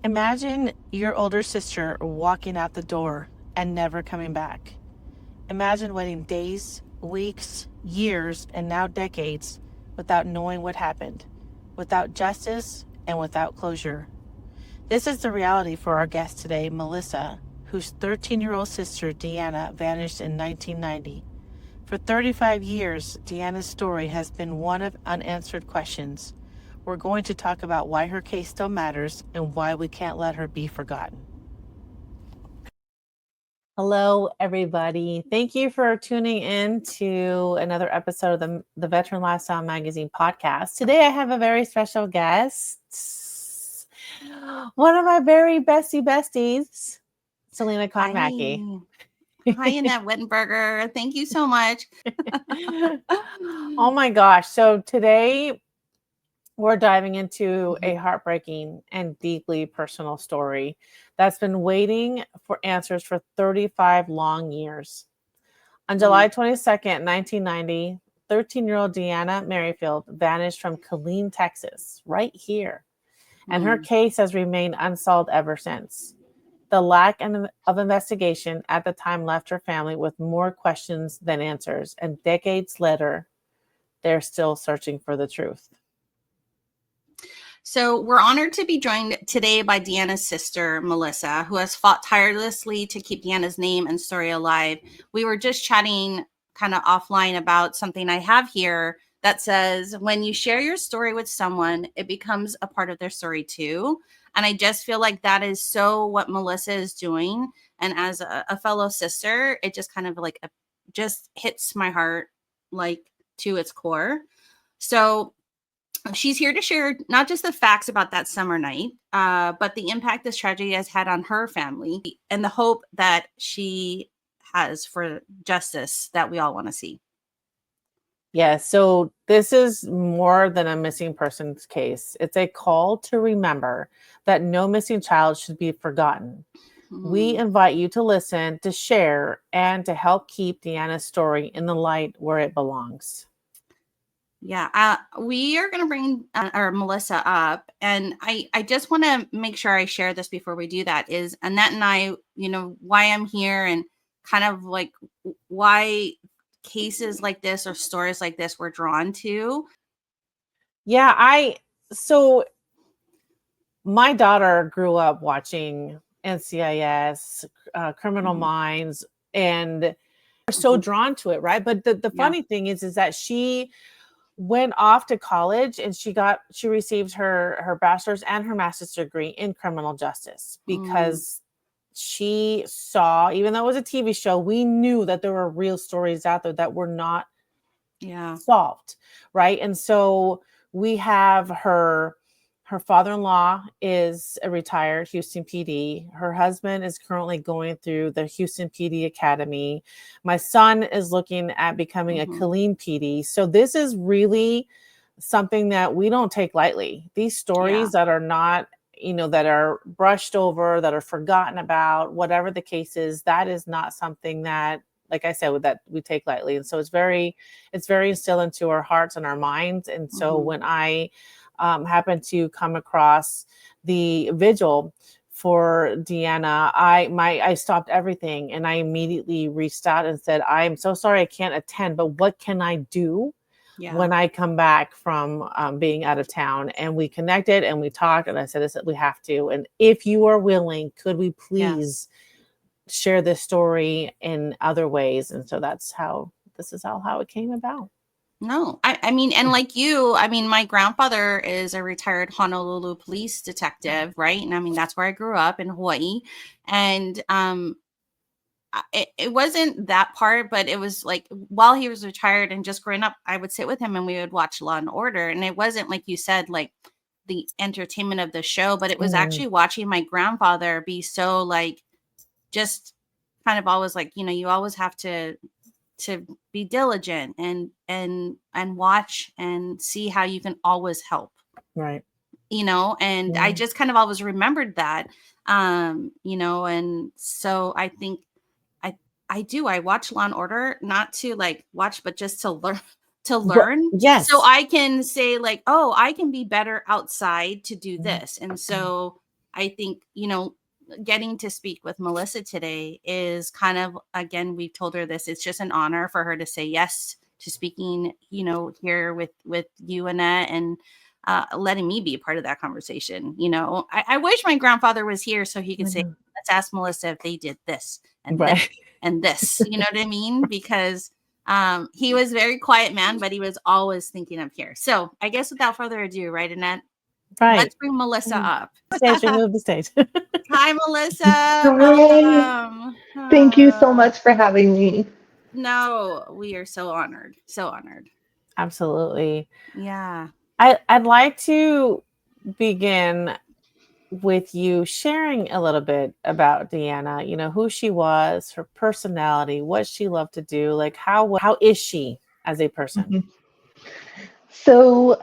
Imagine your older sister walking out the door and never coming back. Imagine waiting days, weeks, years, and now decades without knowing what happened, without justice, and without closure. This is the reality for our guest today, Melissa, whose 13-year-old sister, Deanna, vanished in 1990. For 35 years, Deanna's story has been one of unanswered questions. We're going to talk about why her case still matters and why we can't let her be forgotten. Hello, everybody. Thank you for tuning in to another episode of the Veteran Lifestyle Magazine podcast. Today, I have a very special guest, one of my very besties, Selena Konmacki. Hi, Annette Wittenberger. Thank you so much. Oh my gosh. So today we're diving into a heartbreaking and deeply personal story that's been waiting for answers for 35 long years. On July 22nd, 1990, 13-year-old Deanna Maryfield vanished from Killeen, Texas, right here. And her case has remained unsolved ever since. The lack of investigation at the time left her family with more questions than answers. And decades later, they're still searching for the truth. So we're honored to be joined today by Deanna's sister, Melissa, who has fought tirelessly to keep Deanna's name and story alive. We were just chatting kind of offline about something I have here that says, when you share your story with someone, it becomes a part of their story too. And I just feel like that is so what Melissa is doing. And as a fellow sister, it just kind of like just hits my heart like to its core. So she's here to share not just the facts about that summer night, but the impact this tragedy has had on her family and the hope that she has for justice that we all want to see. Yeah, so this is more than a missing persons case. It's a call to remember that no missing child should be forgotten. We invite you to listen, to share, and to help keep Deanna's story in the light where it belongs. Yeah, we are going to bring our Melissa up, and I just want to make sure I share this before we do that. Is Annette and I, why I'm here, and kind of like why cases like this or stories like this we're drawn to. Yeah, so my daughter grew up watching NCIS, Criminal Minds, and we're so drawn to it, right? But the funny thing is that she went off to college and she received her bachelor's and her master's degree in criminal justice because she saw, even though it was a TV show, we knew that there were real stories out there that were not solved, right? And so we have her father-in-law is a retired Houston PD. Her husband is currently going through the Houston PD Academy. My son is looking at becoming a Killeen PD. So this is really something that we don't take lightly. These stories that are not, that are brushed over, that are forgotten about, whatever the case is, that is not something that, like I said, that we take lightly. And so it's very instilled into our hearts and our minds. And so when I happened to come across the vigil for Deanna, I stopped everything and I immediately reached out and said, I'm so sorry I can't attend, but what can I do when I come back from being out of town? And we connected and we talked, and I said, we have to. And if you are willing, could we please share this story in other ways? And so this is how it came about. No, I mean, and like you, I mean, my grandfather is a retired Honolulu police detective, right? And I mean, that's where I grew up in Hawaii. And it wasn't that part, but it was like while he was retired and just growing up, I would sit with him and we would watch Law and Order. And it wasn't like you said, like the entertainment of the show, but it was actually watching my grandfather be so like just kind of always like, you always have to be diligent and watch and see how you can always help. Right. And I just kind of always remembered that, and so I think I watch Law and Order, not to like watch, but just to learn. Yes. So I can say like, oh, I can be better outside to do this. And so I think, getting to speak with Melissa today is kind of, again, we've told her this, it's just an honor for her to say yes to speaking, here with you, Annette, and letting me be a part of that conversation. I wish my grandfather was here so he could say, let's ask Melissa if they did this and Right. this and this, you know what I mean? Because he was a very quiet man, but he was always thinking of here. So I guess without further ado, right, Annette? Right. Let's bring Melissa up. Stage, remove the stage. Hi, Melissa. Hi. Welcome. Thank you so much for having me. No, we are so honored. So honored. Absolutely. Yeah. I'd like to begin with you sharing a little bit about Deanna, who she was, her personality, what she loved to do, like how is she as a person? Mm-hmm. So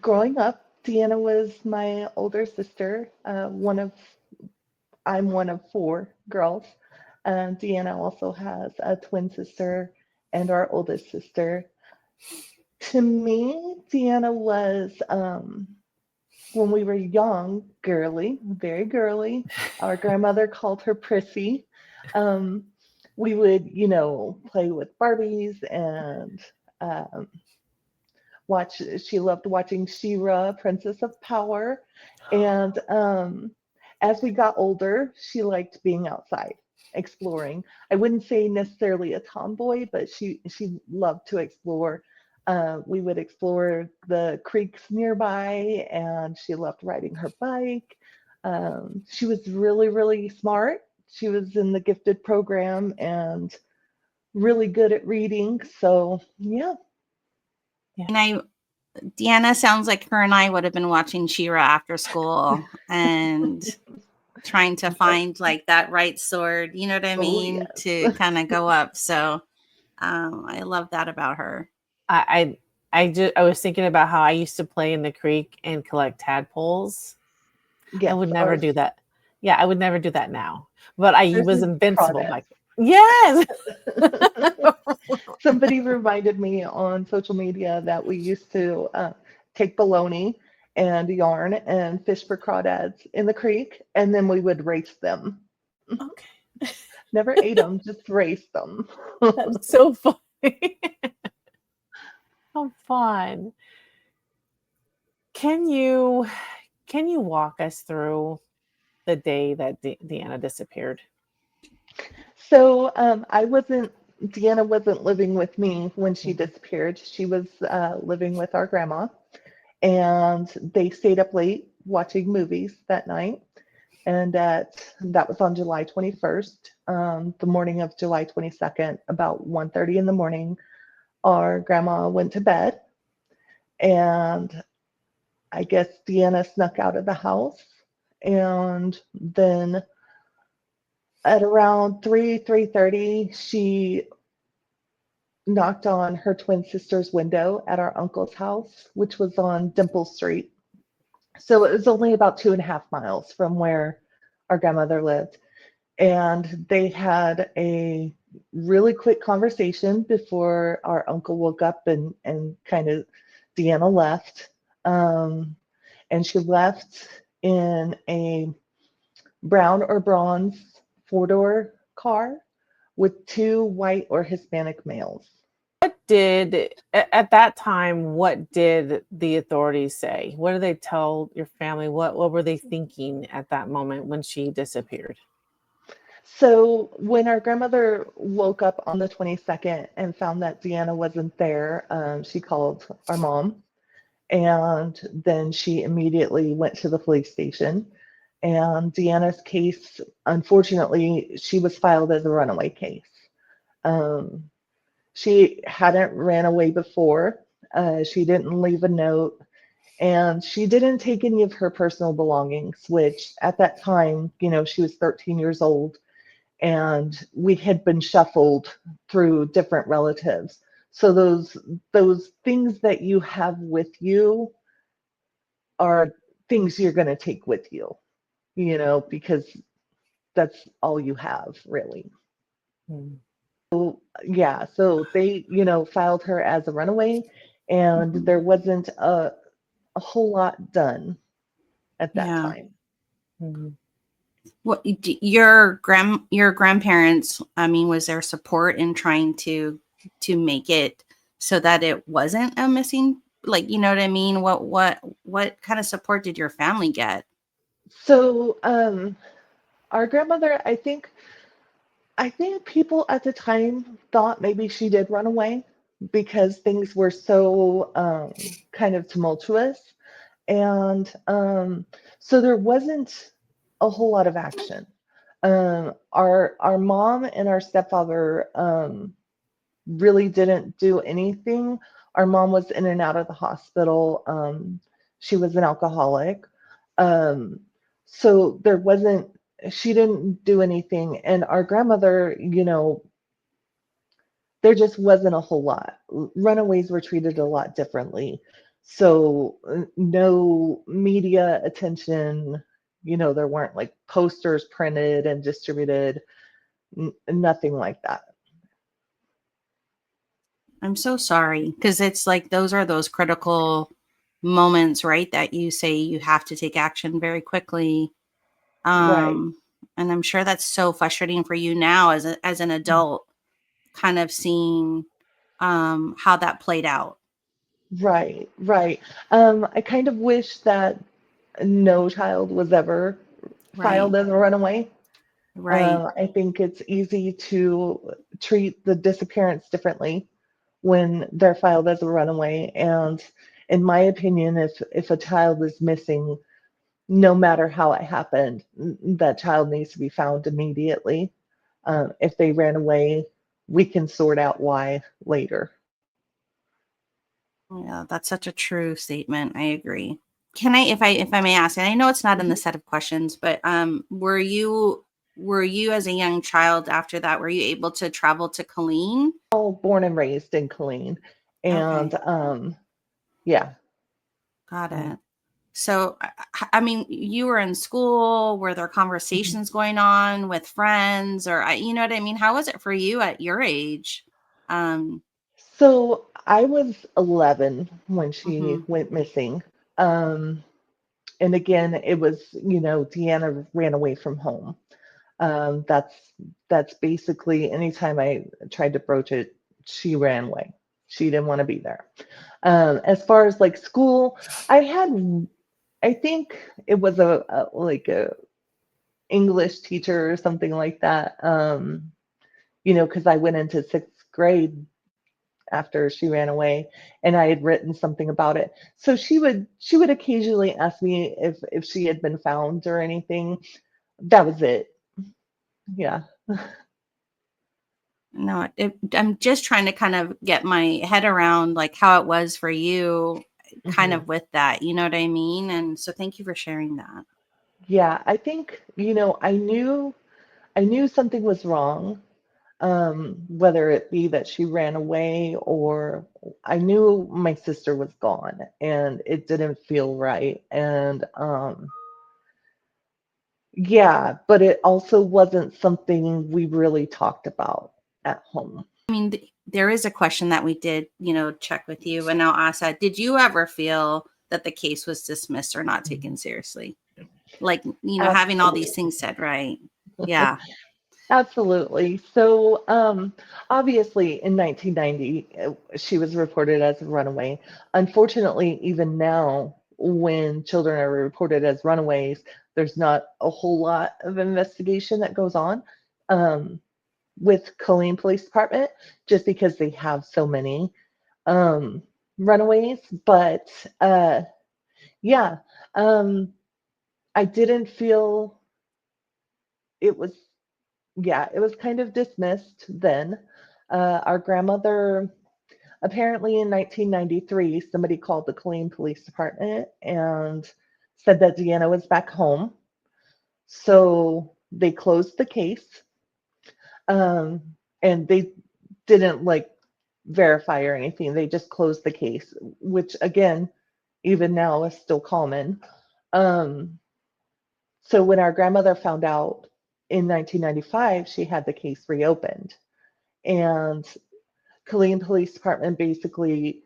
growing up, Deanna was my older sister. I'm one of four girls. Deanna also has a twin sister and our oldest sister. To me, Deanna was, when we were young, girly, very girly. Our grandmother called her Prissy. We would, play with Barbies and she loved watching She-Ra, Princess of Power. And as we got older, she liked being outside, exploring. I wouldn't say necessarily a tomboy, but she loved to explore. We would explore the creeks nearby, and she loved riding her bike. She was really, really smart. She was in the gifted program and really good at reading. So, yeah. And Deanna sounds like her and I would have been watching She-Ra after school and trying to find like that right sword, you know what I mean, yes. to kind of go up. So I love that about her. I was thinking about how I used to play in the creek and collect tadpoles. Yes, I would never do that. Yeah, I would never do that now. But I was invincible. Like, yes. Somebody reminded me on social media that we used to take bologna and yarn and fish for crawdads in the creek, and then we would race them. Okay. Never ate them, just raced them. That's so funny. How fun. Can you walk us through the day that Deanna disappeared? So Deanna wasn't living with me when she disappeared. She was living with our grandma, and they stayed up late watching movies that night. And that was on July 21st. The morning of July 22nd, about 1:30 in the morning, our grandma went to bed, and I guess Deanna snuck out of the house, and then at around 3:30, she knocked on her twin sister's window at our uncle's house, which was on Dimple Street. So it was only about 2.5 miles from where our grandmother lived. And they had a really quick conversation before our uncle woke up and kind of Deanna left. And she left in a brown or bronze four-door car with two white or Hispanic males. At that time, what did the authorities say? What did they tell your family? What were they thinking at that moment when she disappeared? So when our grandmother woke up on the 22nd and found that Deanna wasn't there, she called our mom, and then she immediately went to the police station. And Deanna's case, unfortunately, she was filed as a runaway case. She hadn't ran away before. She didn't leave a note, and she didn't take any of her personal belongings, which at that time, she was 13 years old, and we had been shuffled through different relatives. So those things that you have with you are things you're going to take with you, because that's all you have, really. Yeah, so they, filed her as a runaway, and there wasn't a whole lot done at that time. Mhm. What your grandparents, I mean, was there support in trying to make it so that it wasn't a missing, like, you know what I mean? What kind of support did your family get? So, our grandmother, I think people at the time thought maybe she did run away because things were so kind of tumultuous. And so there wasn't a whole lot of action. Our mom and our stepfather really didn't do anything. Our mom was in and out of the hospital. She was an alcoholic. Um, so there wasn't, she didn't do anything. And our grandmother, there just wasn't a whole lot. Runaways were treated a lot differently. So no media attention, there weren't like posters printed and distributed, nothing like that. I'm so sorry, because it's like those are those critical moments, right? That you say you have to take action very quickly. Right. And I'm sure that's so frustrating for you now as an adult, kind of seeing how that played out. Right, right. I kind of wish that no child was ever Right, filed as a runaway. right. I think it's easy to treat the disappearance differently when they're filed as a runaway. And in my opinion, if a child is missing, no matter how it happened, that child needs to be found immediately. If they ran away, we can sort out why later. Yeah, that's such a true statement. I agree. Can I, if I may ask, and I know it's not in the set of questions, but were you as a young child after that, were you able to travel to Colleen? All born and raised in Killeen, Okay, and yeah. got Um, it. So, I mean, you were in school. Were there mhm. conversations going on with friends, or you know what I mean? How was it for you at your age? Um, So I was 11 when she mhm. went missing. Um, and again, it was, Deanna ran away from home. That's basically anytime I tried to broach it, she ran away. She didn't want to be there. As far as like school, I think it was like a English teacher or something like that. Because I went into sixth grade after she ran away, and I had written something about it. So she would occasionally ask me if she had been found or anything. That was it. Yeah. No, I'm just trying to kind of get my head around like how it was for you, kind Mhm. of with that. You know what I mean? And so, thank you for sharing that. Yeah, I think, I knew something was wrong, whether it be that she ran away or I knew my sister was gone and it didn't feel right. And yeah, but it also wasn't something we really talked about at home. I mean, there is a question that we did, check with you, and I'll ask that. Did you ever feel that the case was dismissed or not taken seriously? Like, having all these Absolutely. things said, right? Yeah. Absolutely. So, obviously, in 1990, she was reported as a runaway. Unfortunately, even now, when children are reported as runaways, there's not a whole lot of investigation that goes on with Killeen Police Department, just because they have so many um, runaways. But yeah, um, I didn't feel it was yeah, it was kind of dismissed then. Our grandmother, apparently in 1993, somebody called the Killeen Police Department and said that Deanna was back home. So they closed the case, um, and they didn't like verify or anything. They just closed the case, which again, even now is still common. Um, so when our grandmother found out in 1995, she had the case reopened. And Killeen Police Department basically,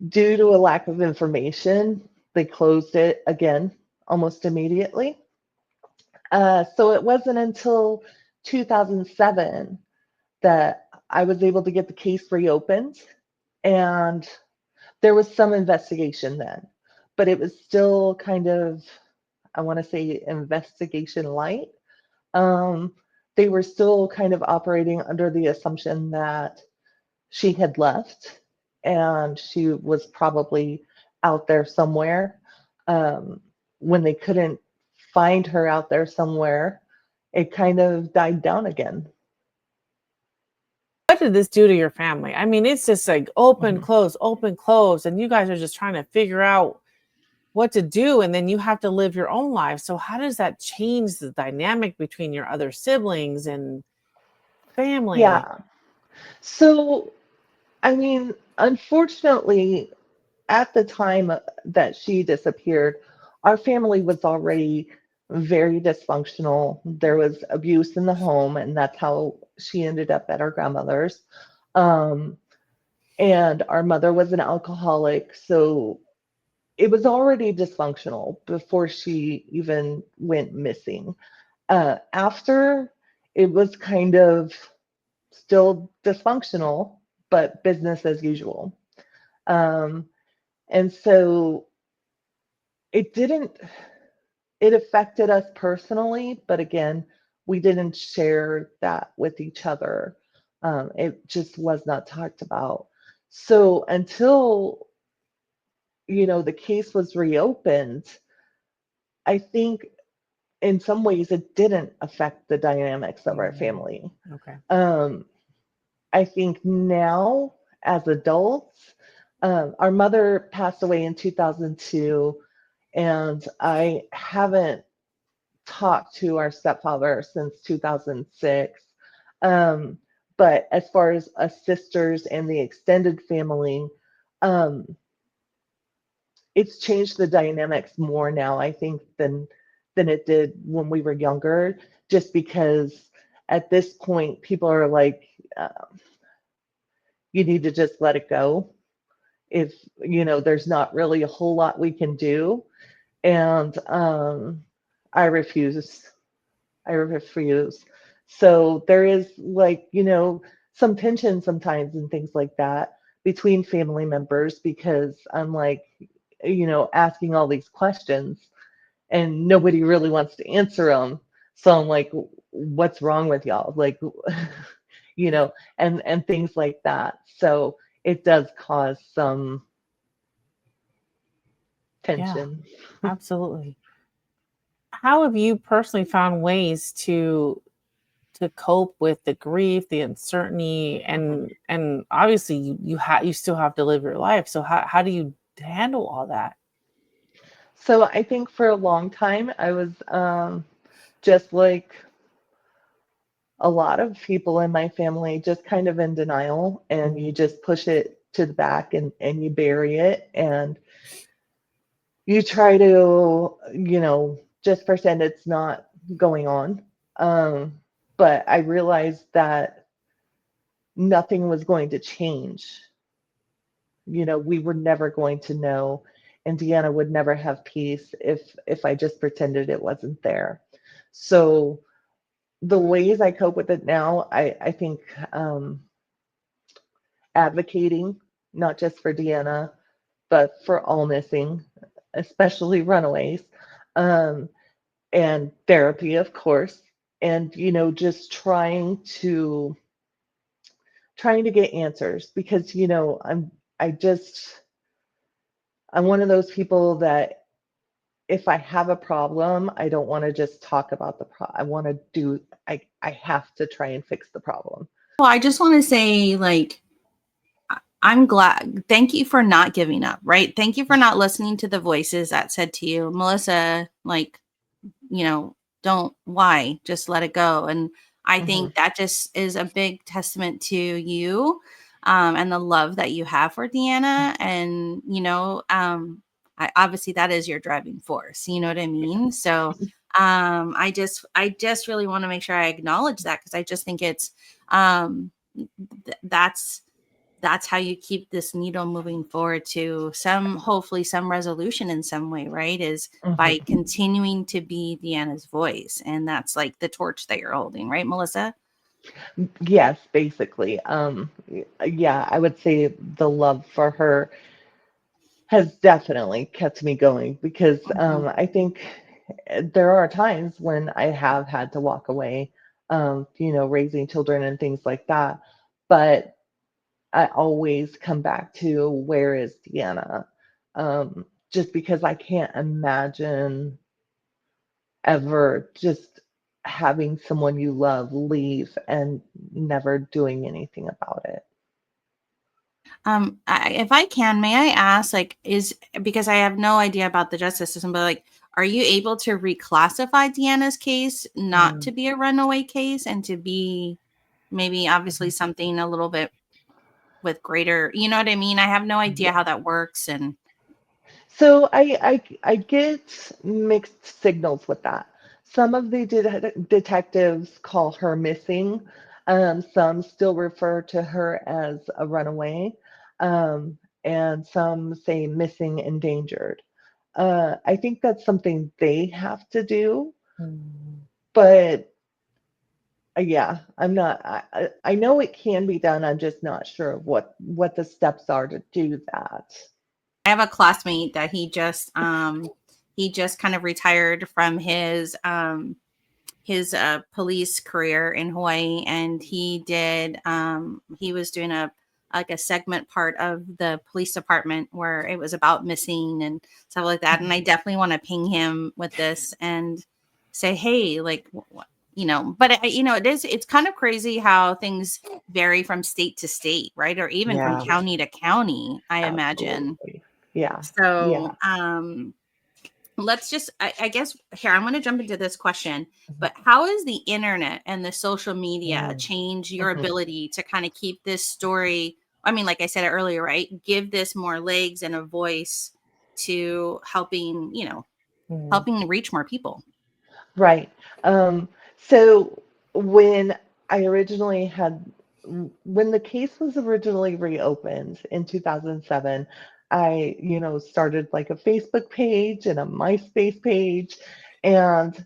due to a lack of information, they closed it again. almost immediately. So it wasn't until 2007 that I was able to get the case reopened, and there was some investigation then, but it was still kind of, I want to say, investigation light. Um, they were still kind of operating under the assumption that she had left and she was probably out there somewhere. Um, when they couldn't find her out there somewhere, it kind of died down again. What did this do to your family? I mean, it's just like open, close, and you guys are just trying to figure out what to do, and then you have to live your own life. So how does that change the dynamic between your other siblings and family? Yeah. So, I mean, unfortunately, at the time that she disappeared, our family was already very dysfunctional. There was abuse in the home, and that's how she ended up at our grandmother's. Um, and our mother was an alcoholic, so it was already dysfunctional before she even went missing. After, it was kind of still dysfunctional, but business as usual. Um, and so it didn't, it affected us personally, but again, we didn't share that with each other. It just was not talked about. So until, the case was reopened, I think in some ways it didn't affect the dynamics of our family. Okay. I think now, as adults, our mother passed away in 2002, and I haven't talked to our stepfather since 2006. Um, but as far as us sisters and the extended family, um, it's changed the dynamics more now, I think, than it did when we were younger, just because at this point people are like, you need to just let it go. If there's not really a whole lot we can do, and I refuse. I refuse. So there is, like, some tension sometimes and things like that between family members, because I'm like, asking all these questions and nobody really wants to answer them. So I'm like, what's wrong with y'all? Like, and things like that. So it does cause some tension. Yeah, absolutely. How have you personally found ways to cope with the grief, the uncertainty, and obviously you still have to live your life. So how do you handle all that? So I think for a long time I was just like a lot of people in my family, just kind of in denial, and you just push it to the back, and you bury it, and you try to, just pretend it's not going on. But I realized that nothing was going to change. We were never going to know, and Deanna would never have peace if I just pretended it wasn't there. So the ways I cope with it now, I think, advocating, not just for Deanna, but for all missing, especially runaways, um, and therapy, of course, and just trying to get answers, because I just I'm one of those people that if I have a problem, I don't want to just talk about the problem. I want to do, I have to try and fix the problem. Well, I just want to say, like, I'm glad. Thank you for not giving up, right? Thank you for not listening to the voices that said to you, Melissa, like, don't, why? Just let it go. And I think that just is a big testament to you, and the love that you have for Deanna. And, obviously that is your driving force. You know what I mean? So I just really want to make sure I acknowledge that, because I just think it's, that's that's how you keep this needle moving forward to hopefully some resolution in some way, right? Is by continuing to be Deanna's voice. And that's like the torch that you're holding, right, Melissa? Yes, basically. Yeah, I would say the love for her has definitely kept me going because Mhm. I think there are times when I have had to walk away, raising children and things like that. But I always come back to where is Deanna? Just because I can't imagine ever just having someone you love leave and never doing anything about it. If I can, may I ask, like, because I have no idea about the justice system, but like, are you able to reclassify Deanna's case not Mm, to be a runaway case and to be maybe obviously mhm. something a little bit with greater, you know what I mean? I have no idea Yeah. how that works. And So I get mixed signals with that. Some of the detectives call her missing. Some still refer to her as a runaway, and some say missing, endangered. I think that's something they have to do, Mm. but yeah, I'm not. I know it can be done. I'm just not sure of what the steps are to do that. I have a classmate that he just kind of retired from his police career in Hawaii, and he was doing a like a segment part of the police department where it was about missing and stuff like that. And I definitely want to ping him with this and say, hey, like, but it's kind of crazy how things vary from state to state, right? Or even from Yeah. county to county, I imagine. Absolutely. Yeah. So, Yeah. let's just I guess here I'm going to jump into this question, but how has the internet and the social media Mm. change your Mhm. ability to kind of keep this story, I mean, like I said earlier, right, give this more legs and a voice to Mm. helping reach more people? Right. Um, so when I originally had, when the case was originally reopened in 2007, I, started like a Facebook page and a MySpace page, and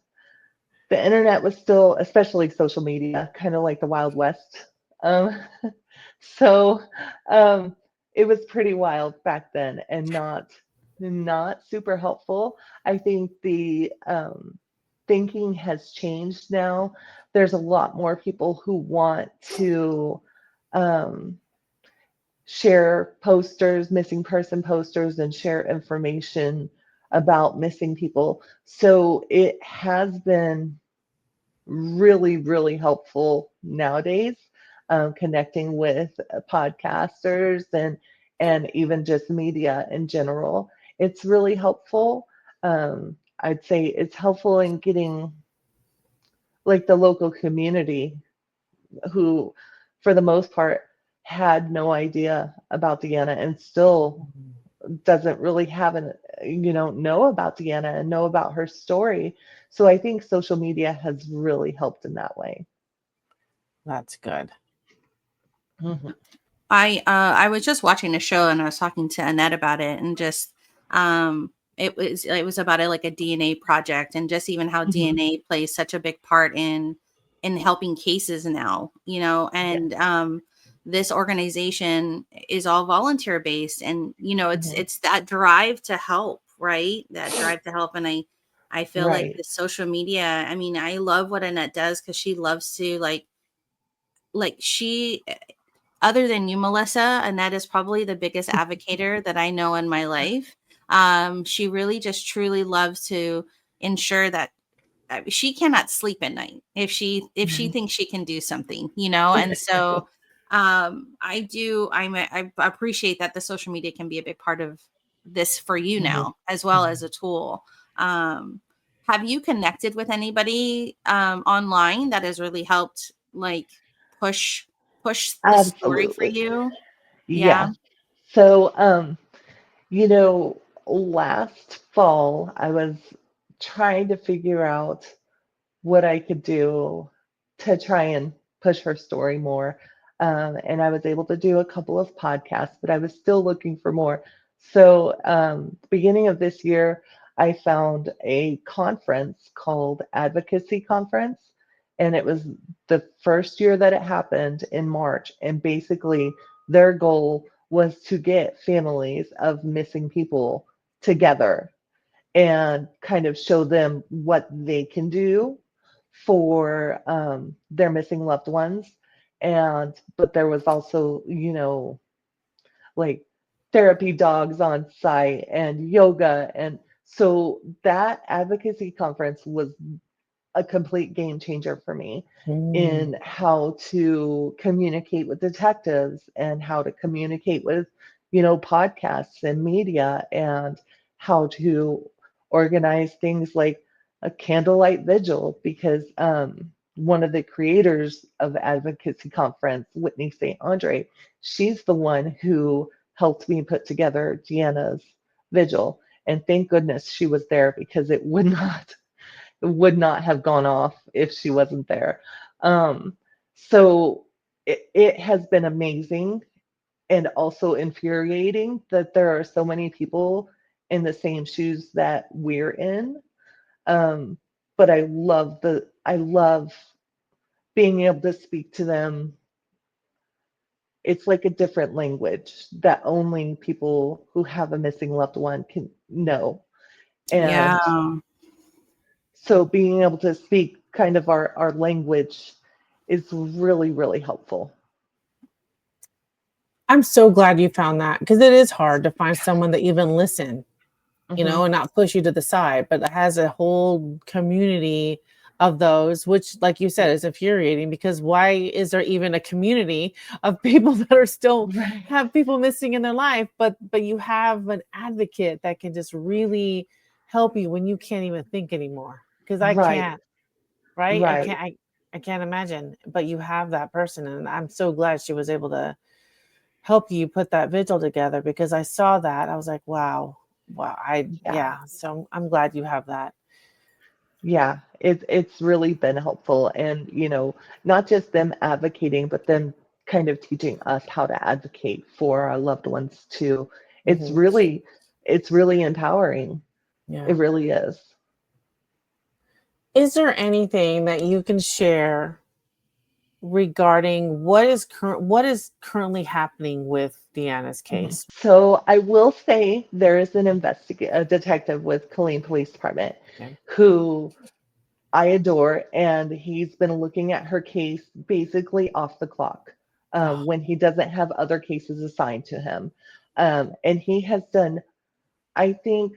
the internet was still, especially social media, kind of like the Wild West. Um, so um, it was pretty wild back then and not super helpful. I think the thinking has changed now. There's a lot more people who want to um, share posters, missing person posters, and share information about missing people. So it has been really, really helpful nowadays, connecting with podcasters and even just media in general. It's really helpful. I'd say it's helpful in getting like the local community who, for the most part, had no idea about Deanna and still doesn't really have know about Deanna and know about her story. So I think social media has really helped in that way. That's good. Mhm. I was just watching a show and I was talking to Annette about it, and just it was about like a DNA project, and just even how Mhm. DNA plays such a big part in helping cases now, Yeah. and this organization is all volunteer based, and Mhm. it's that drive to help, right? That drive to help. And I feel like Right. the social media, I mean, I love what Annette does because she loves to she, other than you, Melissa, and that is probably the biggest advocator that I know in my life. She really just truly loves to ensure that she cannot sleep at night if she Mhm. thinks she can do something, and so I appreciate that the social media can be a big part of this for you Mhm. now, as well as a tool. um have you connected with anybody online that has really helped, like, push the story for Absolutely. you? Yeah. Yeah. So, you know, last fall, I was trying to figure out what I could do to try and push her story more. and I was able to do a couple of podcasts, but I was still looking for more. So, beginning of this year, I found a conference called Advocacy Conference, and it was the first year that it happened in March. And basically, their goal was to get families of missing people together and kind of show them what they can do for their missing loved ones. And but there was also, like therapy dogs on site and yoga. And so that advocacy conference was a complete game changer for me Mm. in how to communicate with detectives and how to communicate with, podcasts and media, and how to organize things like a candlelight vigil, because one of the creators of the advocacy conference, Whitney St. Andre, she's the one who helped me put together Deanna's vigil. And thank goodness she was there, because it would not have gone off if she wasn't there. So it has been amazing and also infuriating that there are so many people in the same shoes that we're in. Um, but I love being able to speak to them. It's like a different language that only people who have a missing loved one can know. Yeah. And so being able to speak kind of our language is really, really helpful. I'm so glad you found that, because it is hard to find someone that even listen, Hmm. and not push you to the side, but it has a whole community of those, which, like you said, is infuriating, because why is there even a community of people that are still Right. have people missing in their life, but you have an advocate that can just really help you when you can't even think anymore. Because I Right. can't, right? I Right. can't, I can't imagine, but you have that person, and I'm so glad she was able to help you put that vigil together, because I saw that. I was like, wow. Wow. Yeah. Yeah. So I'm glad you have that. Yeah. It's really been helpful. And, not just them advocating, but them kind of teaching us how to advocate for our loved ones too. It's Hmm. really, it's really empowering. It Yeah. really is. Is there anything that you can share regarding what is currently happening with Deanna's case? So I will say there is a detective with Killeen Police Department Okay. who I adore, and he's been looking at her case basically off the clock Oh, when he doesn't have other cases assigned to him. And he has done, I think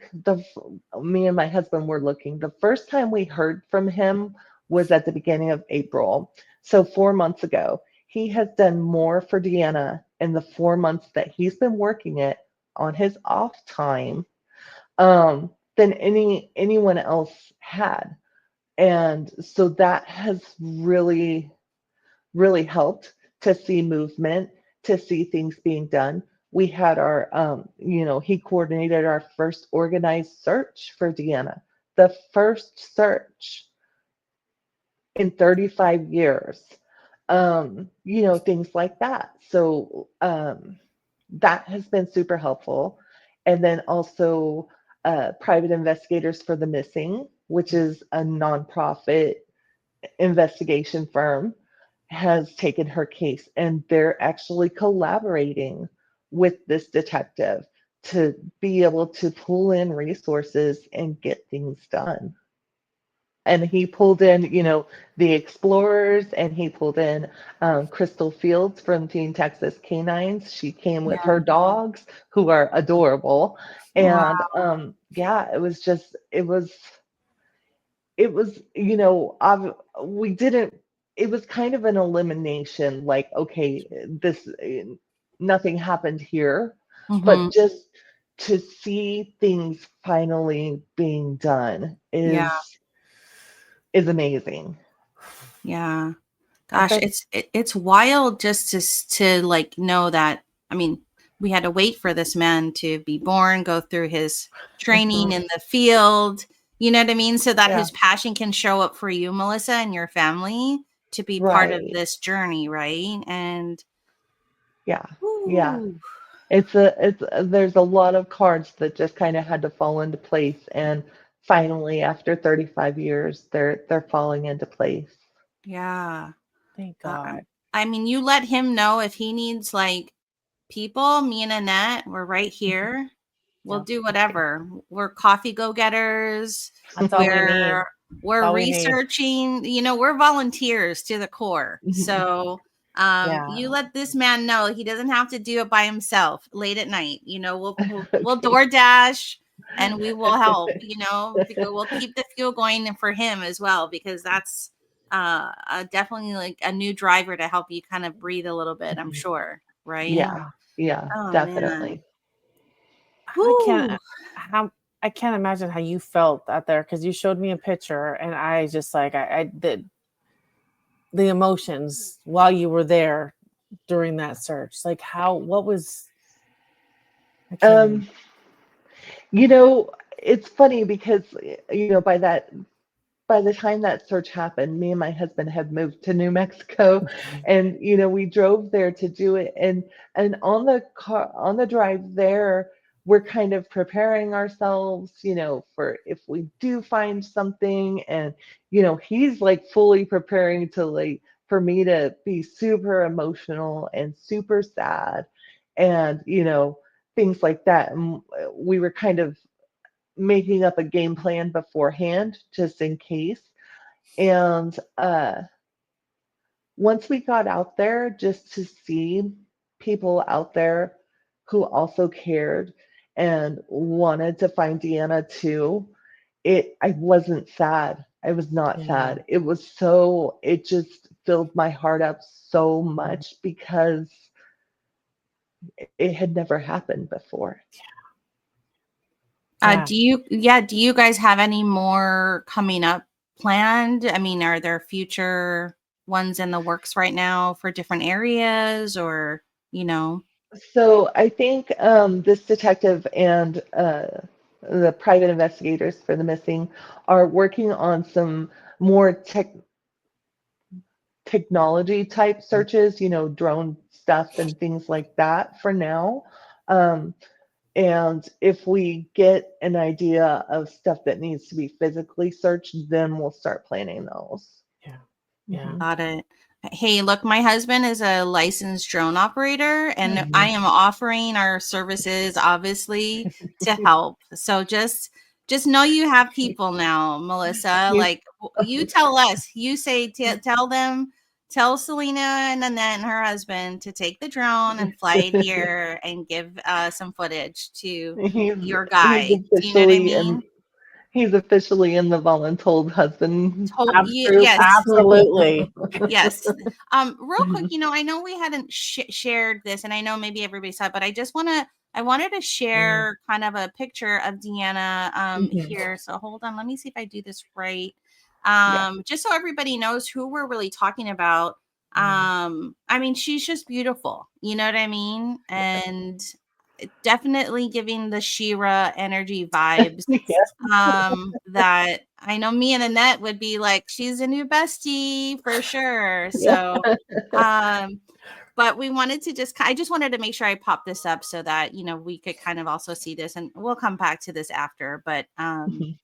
me and my husband were looking. The first time we heard from him was at the beginning of April. So 4 months ago. He has done more for Deanna in the 4 months that he's been working it on his off time than anyone else had. And so that has really, really helped to see movement, to see things being done. We had he coordinated our first organized search for Deanna, the first search in 35 years. Things like that. So that has been super helpful. And then also private investigators for the missing, which is a nonprofit investigation firm, has taken her case, and they're actually collaborating with this detective to be able to pull in resources and get things done. And he pulled in, the explorers, and he pulled in Crystal Fields from Teen Texas Canines. She came with her Yeah. dogs, who are adorable. Wow. And yeah, it was we didn't, it was kind of an elimination, like, okay, this nothing happened here, Hmm. but just to see things finally being done Yeah. is amazing. Yeah. I Gosh, bet. it's wild just to like know that. I mean, we had to wait for this man to be born, go through his training Hmm. in the field, you know what I mean? So that Yeah. his passion can show up for you, Melissa, and your family to be part of Right. this journey, right? And Yeah. Yeah. Ooh. There's a lot of cards that just kind of had to fall into place, and finally, after 35 years, they're falling into place. Yeah. Thank God. I mean, you let him know if he needs like people, me and Annette, we're right here. We'll Yeah. do whatever. We're coffee go-getters. That's all we need. We're all we need. researching, we're volunteers to the core. So Yeah. you let this man know he doesn't have to do it by himself late at night. We'll Okay. DoorDash and we will help, because we'll keep the fuel going for him as well, because that's definitely like a new driver to help you kind of breathe a little bit, I'm sure. Right. Yeah. Yeah. Oh man. Definitely. I can't Woo. how I can't imagine how you felt out there, because you showed me a picture and I just like I did the emotions while you were there during that search. Like what was I can't even, Um, you know, it's funny because by the time that search happened, me and my husband had moved to New Mexico, and we drove there to do it, and on the drive there, we're kind of preparing ourselves, for if we do find something, and he's like fully preparing to like for me to be super emotional and super sad, and things like that, and we were kind of making up a game plan beforehand just in case. And once we got out there, just to see people out there who also cared and wanted to find Deanna too, I wasn't sad. I was not yeah. sad. It just filled my heart up so much because it had never happened before. Yeah. Do you guys have any more coming up planned? I mean, are there future ones in the works right now for different areas, or, So I think this detective and the private investigators for the missing are working on some more technology type searches, drone stuff and things like that for now. Um, and if we get an idea of stuff that needs to be physically searched, then we'll start planning those. Yeah. Yeah. got it. Hey, look, my husband is a licensed drone operator, and Mhm. I am offering our services, obviously, to help. So just know you have people now, Melissa. He's- Like you tell us, you say, tell them, tell Selena and Annette and her husband to take the drone and fly it here and give some footage to he's your he's guide. Do you know what I officially in mean? he's officially in the voluntold husband group. Yes. Absolutely. Yes. Real quick, I know we hadn't shared this, and I know maybe everybody saw it, but I wanted to share kind of a picture of Deanna Mhm. here. So hold on, let me see if I do this right. Yeah. Just so everybody knows who we're really talking about. I mean, she's just beautiful. You know what I mean? And definitely giving the Shira energy vibes, Yeah. that I know me and Annette would be like, she's a new bestie for sure. Yeah. So but we wanted to I just wanted to make sure I pop this up so that we could kind of also see this, and we'll come back to this after. But Mhm.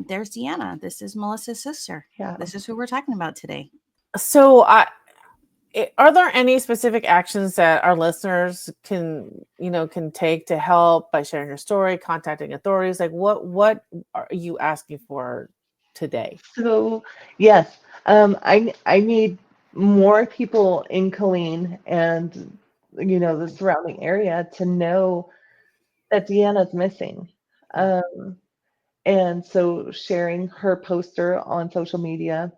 there's Deanna. This is Melissa's sister. Yeah. This is who we're talking about today. So are there any specific actions that our listeners can take to help by sharing your story, contacting authorities? Like what are you asking for today? So yes, I need more people in Killeen and the surrounding area to know that Deanna's missing. Um, and so sharing her poster on social media.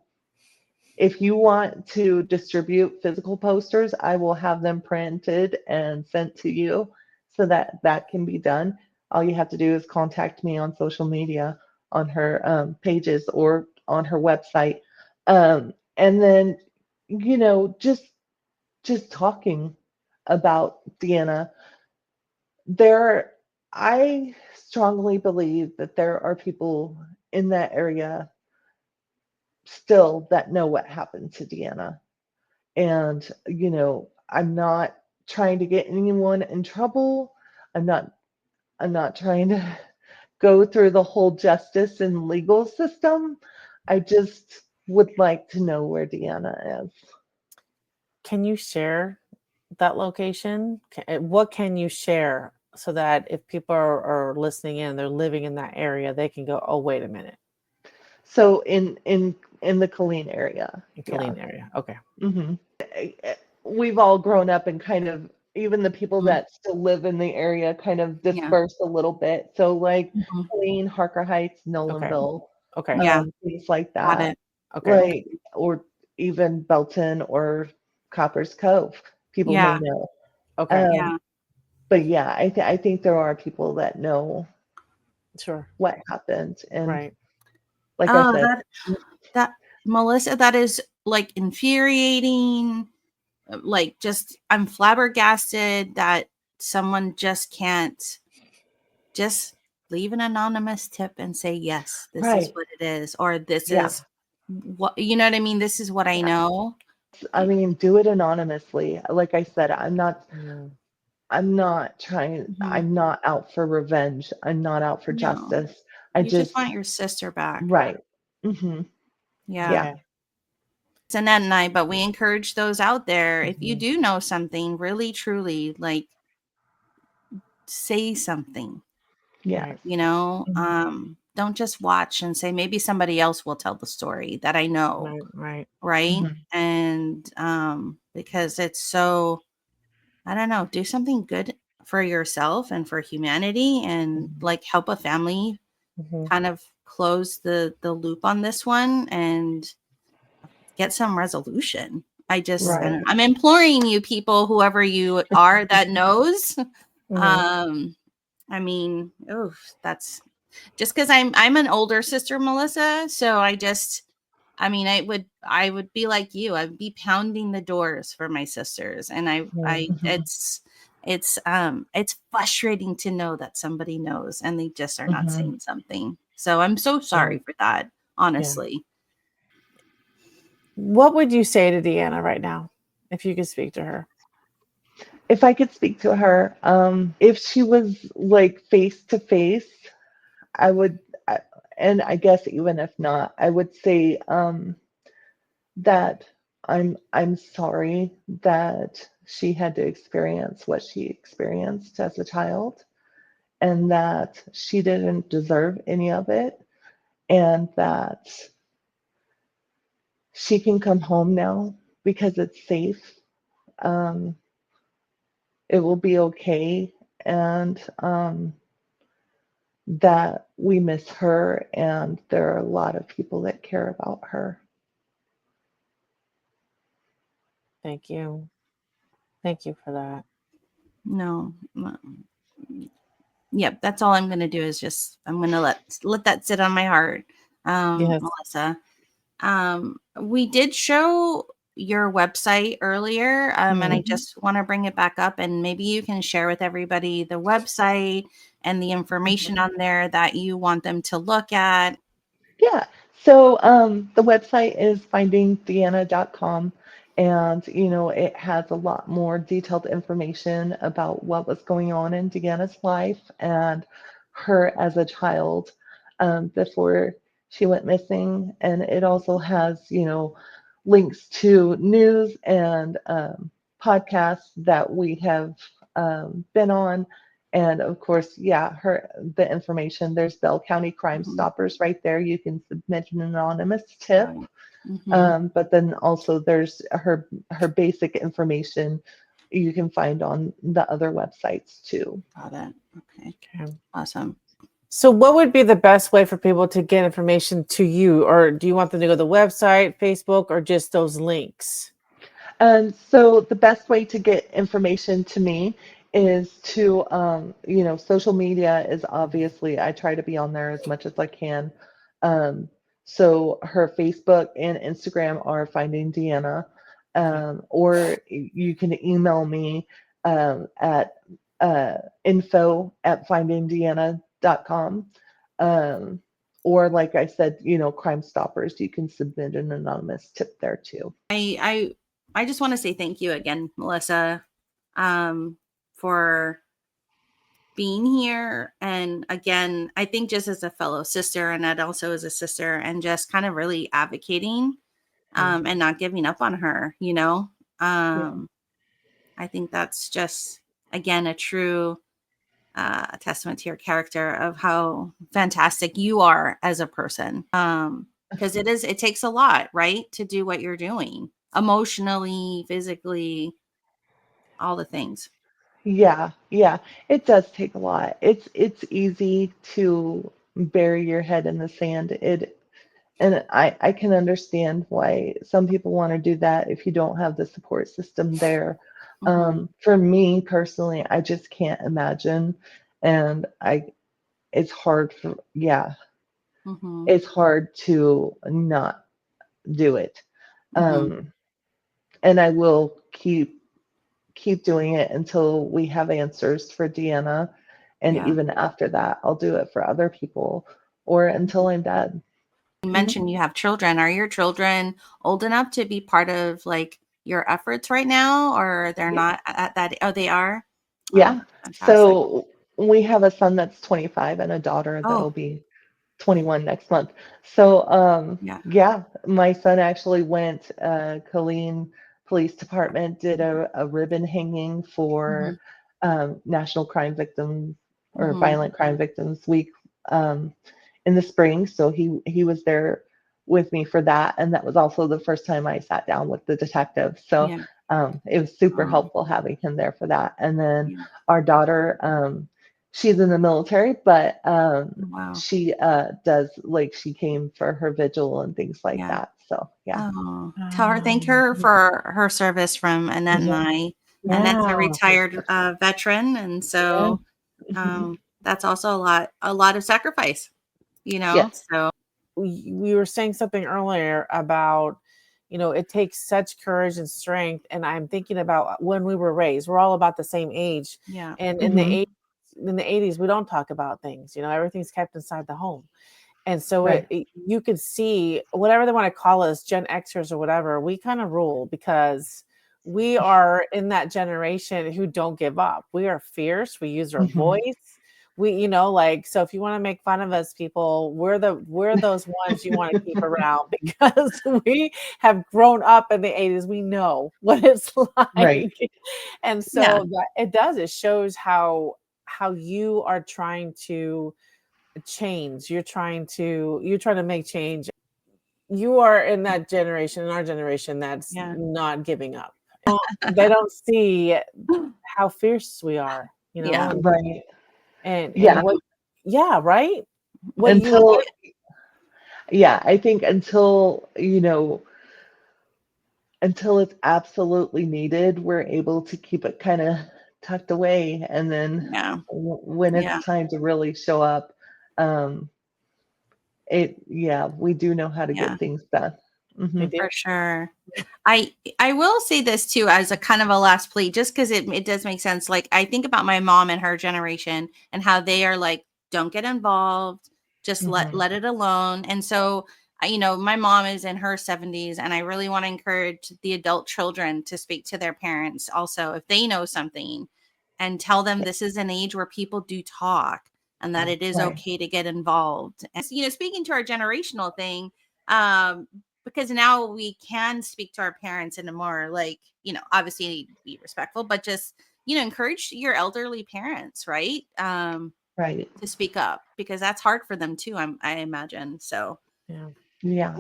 If you want to distribute physical posters, I will have them printed and sent to you so that that can be done. All you have to do is contact me on social media, on her pages or on her website. And then, just talking about Deanna. There, I strongly believe that there are people in that area still that know what happened to Deanna. And, I'm not trying to get anyone in trouble. I'm not trying to go through the whole justice and legal system. I just would like to know where Deanna is. Can you share that location? What can you share so that if people are listening in, they're living in that area, they can go, oh, wait a minute, So in the Colleen area. in Killeen area. Okay. hmm We've all grown up and kind of, even the people Mhm. that still live in the area kind of Yeah. dispersed a little bit. So like Mhm. Colleen, Harker Heights, Okay. Nolanville, Okay. Yeah. things like Got that. it. Okay. Like, or even Belton or Copper's Cove, people may Yeah. know. Okay. Yeah. But yeah, I think there are people that know Sure. what happened. And Right. like I Oh, said, that Melissa, that is like infuriating. Like, just I'm flabbergasted that someone just can't just leave an anonymous tip and say, yes, this is right. what it is, or this Yeah. is what, you know what I mean? This is what I know. I mean, do it anonymously. Like I said, Yeah. I'm not trying, Mhm. I'm not out for revenge. I'm not out for No, justice. I you just just, want your sister back. right. hmm Yeah. Yeah. Okay. It's Annette and I, but we encourage those out there. If you Mhm. do know something really, truly, like, say something, Yes. Right. you know, Mhm. don't just watch and say, maybe somebody else will tell the story that I know. Right. Right. Right. Mhm. And, because it's so, I don't know, do something good for yourself and for humanity, and Mhm. like help a family Mhm. kind of close the loop on this one and get some resolution. Right. I'm imploring you people, whoever you are that knows. Mhm. Um, I mean, oh, that's just because I'm an older sister, Melissa. So I mean, I would be like you. I'd be pounding the doors for my sisters, and Mhm. it's frustrating to know that somebody knows and they just are not Mhm. saying something. So I'm so Yeah. sorry for that, Yeah. honestly. What would you say to Deanna right now if you could speak to her? If I could speak to her, if she was like face to face, I would, I- and I guess even if not, I would say that I'm sorry that she had to experience what she experienced as a child, and that she didn't deserve any of it, and that she can come home now because it's safe. Um, it will be okay, and that we miss her, and there are a lot of people that care about her. Thank you. Thank you for that. No. Yep, that's all I'm gonna do is just I'm gonna let that sit on my heart, Yes. Melissa. We did show your website earlier, and I Mhm. just want to bring it back up, and maybe you can share with everybody the website and the information on there that you want them to look at. Yeah. So the website is findingdeanna.com, and it has a lot more detailed information about what was going on in Deanna's life and her as a child before she went missing. And it also has, links to news and podcasts that we have been on. And of course, yeah, the information. There's Bell County Crime Mhm. Stoppers right there. You can submit an anonymous tip. Right. Mhm. But then also there's her basic information you can find on the other websites too. Got it. Okay. Okay. Awesome. So, what would be the best way for people to get information to you? Or do you want them to go to the website, Facebook, or just those links? And so the best way to get information to me is to, social media is obviously, I try to be on there as much as I can. Um, so her Facebook and Instagram are Finding Deanna, Okay. or you can email me at info@findingdeanna.com. Um, or like I said, Crime Stoppers, you can submit an anonymous tip there too. I just want to say thank you again, Melissa, for being here. And again, I think just as a fellow sister, and Ed also as a sister, and just kind of really advocating and not giving up on her, you know. I think that's just, again, a true testament to your character of how fantastic you are as a person. Because it takes a lot, right, to do what you're doing emotionally, physically, all the things. Yeah, yeah, it does take a lot. It's easy to bury your head in the sand. And I can understand why some people want to do that if you don't have the support system there. For me personally, I just can't imagine, and it's hard for, yeah, it's hard to not do it. And I will keep doing it until we have answers for Deanna. And Yeah. even after that, I'll do it for other people or until I'm dead. You mentioned you have children. Are your children old enough to be part of like your efforts right now, or they're not at that? Oh, they are. Yeah. Oh, fantastic. So we have a son that's 25 and a daughter that'll Oh, be 21 next month. So yeah. yeah, my son actually went, Colleen Police Department did a ribbon hanging for National Crime Victims or Violent Crime Victims Week in the spring. So he was there with me for that, and that was also the first time I sat down with the detective. So Yeah. it was super Oh, helpful having him there for that. And then yeah. our daughter, she's in the military, but Wow. she does, like, she came for her vigil and things like Yeah. that. So yeah. Oh, thank her for her service from Annette and I. Annette's a Yeah. retared veteran, and so that's also a lot of sacrifice, you know. Yes. So We were saying something earlier about, it takes such courage and strength. And I'm thinking about when we were raised, we're all about the same age. yeah, And in the 80s, we don't talk about things, everything's kept inside the home. And so Right. you could see whatever they want to call us, Gen Xers or whatever, we kind of rule because we are in that generation who don't give up. We are fierce. We use our voice. We, so if you want to make fun of us, people, we're those ones you want to keep around because we have grown up in the 80s. We know what it's Right. like. And yeah, so it shows how you are trying to change. You're trying to make change. You are in that generation, in our generation, that's yeah, not giving up. They don't see how fierce we are, yeah, Right. and Yeah. what, yeah, right. Until, yeah, I think until it's absolutely needed, we're able to keep it kind of tucked away. And then yeah, when it's yeah, time to really show up, um, yeah, we do know how to yeah. get things done. they Hmm. do. For sure. I will say this too as a kind of a last plea, just because it does make sense. Like I think about my mom and her generation and how they are like, don't get involved, just Hmm. let it alone. And so my mom is in her 70s, and I really want to encourage the adult children to speak to their parents also if they know something, and tell them this is an age where people do talk and that it is Right. okay to get involved. And speaking to our generational thing, um because now we can speak to our parents in a more like, obviously be respectful, but just, encourage your elderly parents, right? Right. To speak up because that's hard for them too, I imagine. So Yeah. Yeah.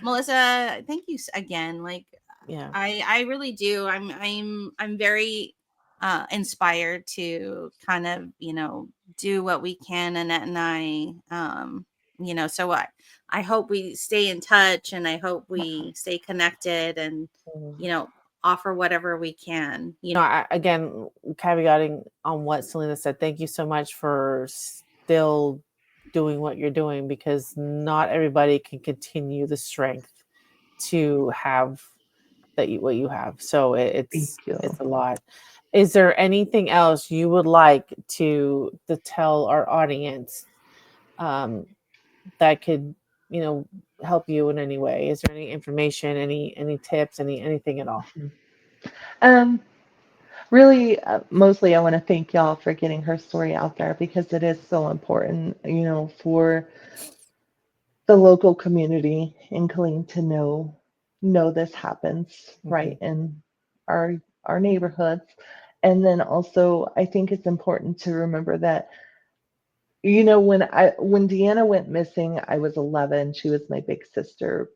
Melissa, thank you again. Like, Yeah. I really do. I'm very inspired to kind of, do what we can, Annette and I, so I hope we stay in touch, and I hope we stay connected, and, Mhm. offer whatever we can, Again, caveating on what Selena said, thank you so much for still doing what you're doing, because not everybody can continue the strength to have what you have. So Thank it's you. a lot. Is there anything else you would like to tell our audience, that could, help you in any way? Is there any information, any tips, anything at all? Um, Really, mostly I want to thank y'all for getting her story out there because it is so important, for the local community in Killeen to know this happens right in our neighborhoods. And then also I think it's important to remember that when Deanna went missing, I was 11. She was my big sister.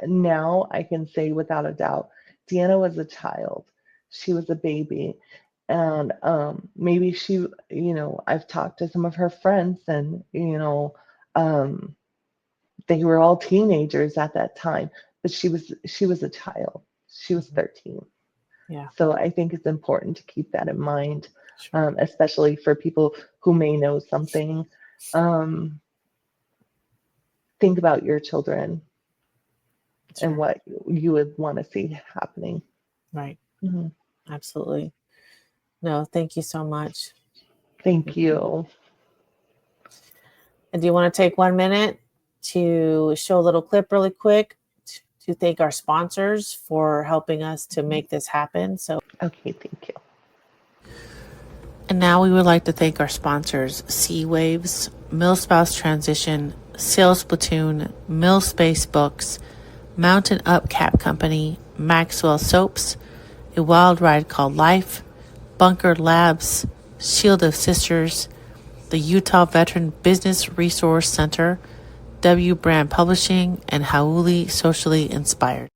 Now I can say without a doubt, Deanna was a child. She was a baby. And maybe I've talked to some of her friends, and um, they were all teenagers at that time, but she was a child. She was 13. Yeah. So I think it's important to keep that in mind, Sure. especially for people who may know something. Think about your children and what you would want to see happening. Right. Mm-hmm. Absolutely. No, thank you so much. Thank you. And do you want to take 1 minute to show a little clip really quick to thank our sponsors for helping us to make this happen? So, okay, thank you. And now we would like to thank our sponsors: Sea Waves, Millspouse Transition, Sales Platoon, Mill Space Books, Mountain Up Cap Company, Maxwell Soaps, A Wild Ride Called Life, Bunker Labs, Shield of Sisters, the Utah Veteran Business Resource Center, W Brand Publishing, and Hauli Socially Inspired.